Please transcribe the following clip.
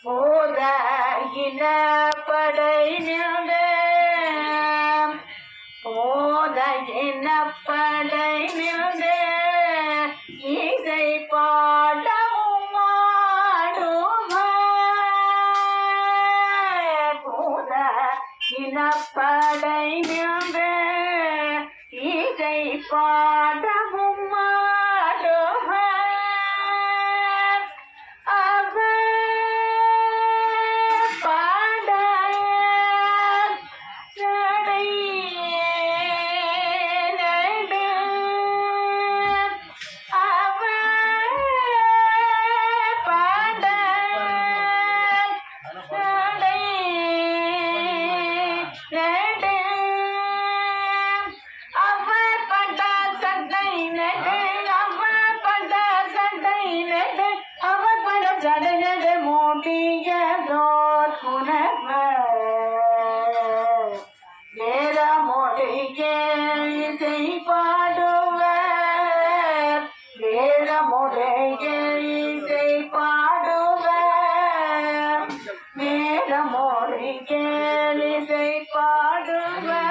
போதாயின படை நின்ற போதாயின படை நின்ற இதை பாடவும் ஆடுவார் போதாயின படை நின்ற இதை பாடவும் ஜடஜட மோடியதோர் புனவர் வேற மொழியே இசை பாடுவர் வேற மொழியே இசை பாடுவர் வேற மொழியே இசை பாடுவர்